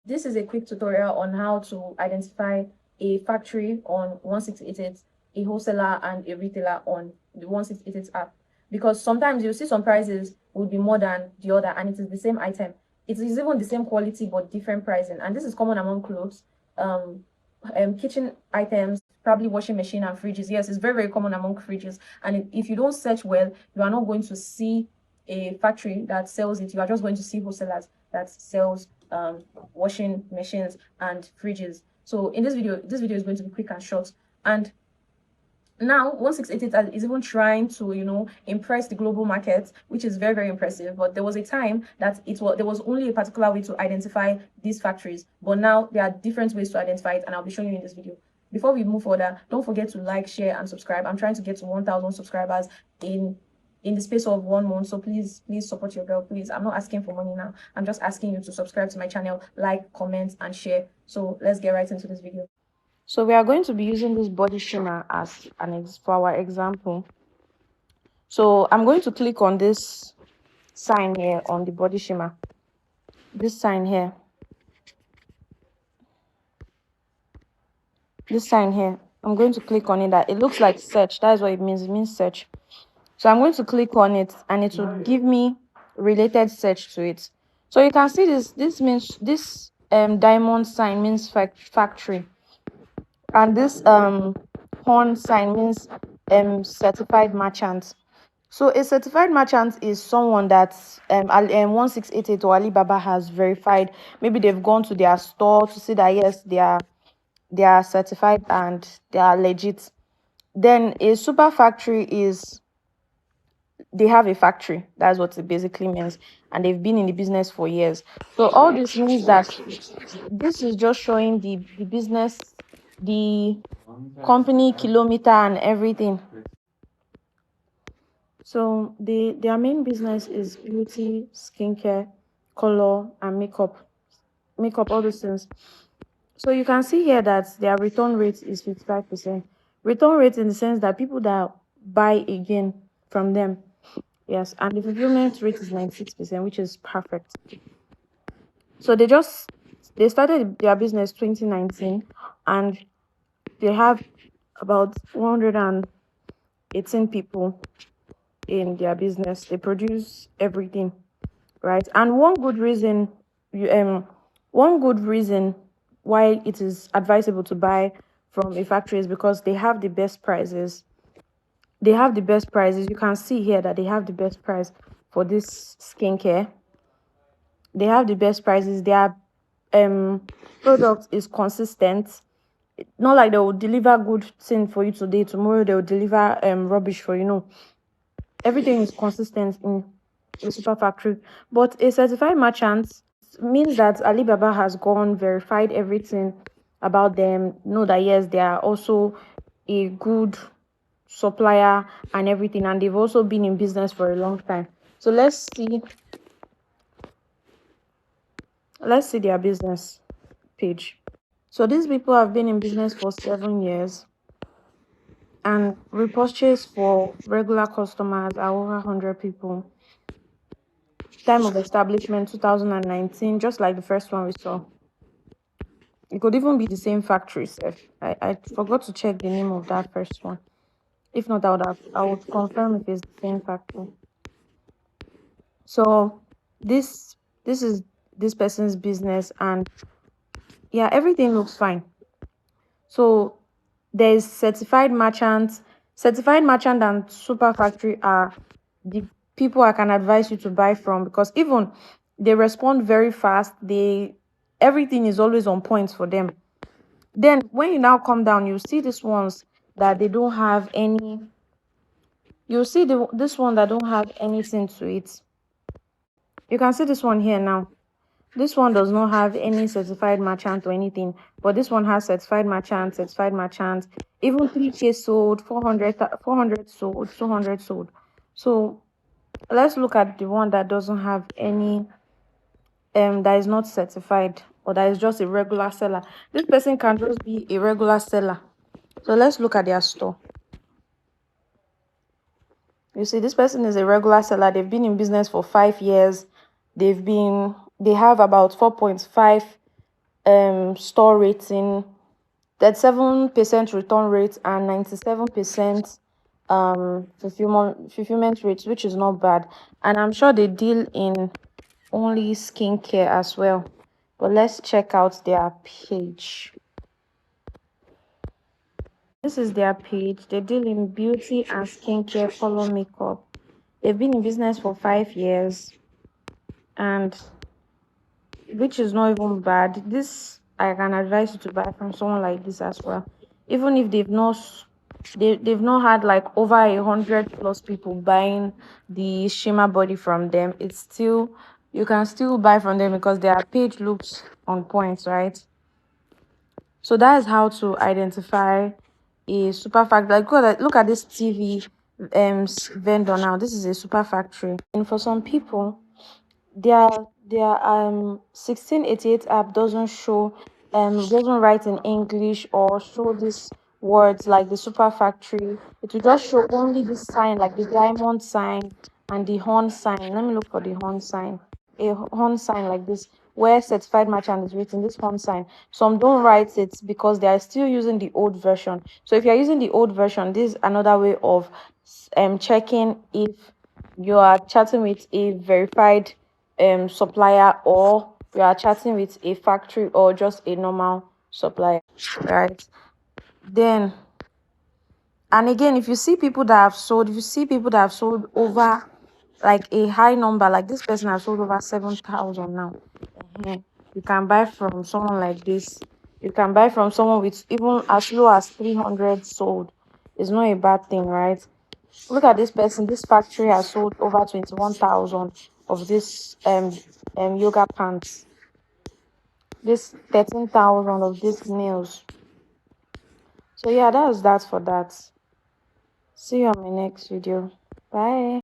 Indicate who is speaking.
Speaker 1: This is a quick tutorial on how to identify a factory on 1688, a wholesaler and a retailer on the 1688 app. Because sometimes you see some prices will be more than the other and it is the same item. It is even the same quality but different pricing. And this is common among clothes, kitchen items, probably washing machine and fridges. Yes, it's very, very common among fridges. And if you don't search well, you are not going to see a factory that sells it. You are just going to see wholesalers that sells washing machines and fridges. So in this video is going to be quick and short. And now 1688 is even trying to impress the global market, which is very, very impressive. But there was a time that there was only a particular way to identify these factories, but now there are different ways to identify it, and I'll be showing you in this video. Before we move further, don't forget to like, share and subscribe. I'm trying to get to 1,000 subscribers in the space of 1 month, so please support your girl. Please, I'm not asking for money now. I'm just asking you to subscribe to my channel, like, comment and share. So let's get right into this video. So we are going to be using this body shimmer as for our example. So I'm going to click on this sign here on the body shimmer. This sign here. This sign here. I'm going to click on it. That it looks like search. That is what it means. It means search. So I'm going to click on it and it will give me related search to it. So you can see this means this diamond sign means factory, and this horn sign means certified merchant. So a certified merchant is someone that 1688 or Alibaba has verified. Maybe they've gone to their store to see that yes, they are certified and they are legit. Then a super factory is they have a factory. That's what it basically means, and they've been in the business for years. So all this means that this is just showing the business, the company kilometer and everything. So their main business is beauty, skincare, color and makeup, all those things. So you can see here that their return rate is 55%. Return rate in the sense that people that buy again from them. Yes, and the fulfillment rate is 96%, which is perfect. So they started their business 2019 and they have about 118 people in their business. They produce everything, right? And one good reason why it is advisable to buy from a factory is because they have the best prices. You can see here that they have the best price for this skincare. They have the best prices. Their product is consistent. Not like they will deliver good thing for you today, tomorrow they will deliver rubbish for you. Everything is consistent in a super factory. But a certified merchant means that Alibaba has verified everything about them, know that yes, they are also a good supplier and everything, and they've also been in business for a long time. So let's see their business page. So these people have been in business for 7 years, and repurchase for regular customers are over 100 people. Time of establishment 2019, just like the first one we saw. It could even be the same factory. I forgot to check the name of that first one. If not, I would confirm if it's the same factory. So this is this person's business, and yeah, everything looks fine. So there's certified merchant and super factory are the people I can advise you to buy from, because even they respond very fast. Everything is always on point for them. Then when you now come down, you see these ones that they don't have any. You see this one that don't have anything to it. You can see this one here now. This one does not have any certified merchant or anything, but this one has certified merchant. Even 3K sold, 400 sold, 200 sold. So let's look at the one that doesn't have any, that is not certified, or that is just a regular seller. This person can just be a regular seller. So let's look at their store. You see, this person is a regular seller. They've been in business for 5 years. They have about 4.5 store rating, 37% return rate, and 97% fulfillment rate, which is not bad. And I'm sure they deal in only skincare as well. But let's check out their page. This is their page. They deal in beauty and skincare, color makeup. They've been in business for 5 years, and which is not even bad. This I can advise you to buy from someone like this as well. Even if they've not had like over 100+ people buying the shimmer body from them, it's still, you can still buy from them because their page looks on point, right? So that is how to identify a super factory. Like look at this TV vendor now. This is a super factory. And for some people, their 1688 app doesn't write in English or show these words like the super factory. It will just show only this sign, like the diamond sign and the horn sign. Let me look for the horn sign. A horn sign like this, where certified merchant is written, this horn sign. Some don't write it because they are still using the old version. So if you're using the old version, this is another way of checking if you are chatting with a verified supplier, or you are chatting with a factory or just a normal supplier, right? Then, and again, if you see people that have sold, over like a high number, like this person has sold over 7,000 now, you can buy from someone like this. You can buy from someone with even as low as 300 sold. It's not a bad thing, right? Look at this person. This factory has sold over 21,000 of this yoga pants. This 13,000 of these nails. So yeah, that's that for that. See you on my next video. Bye.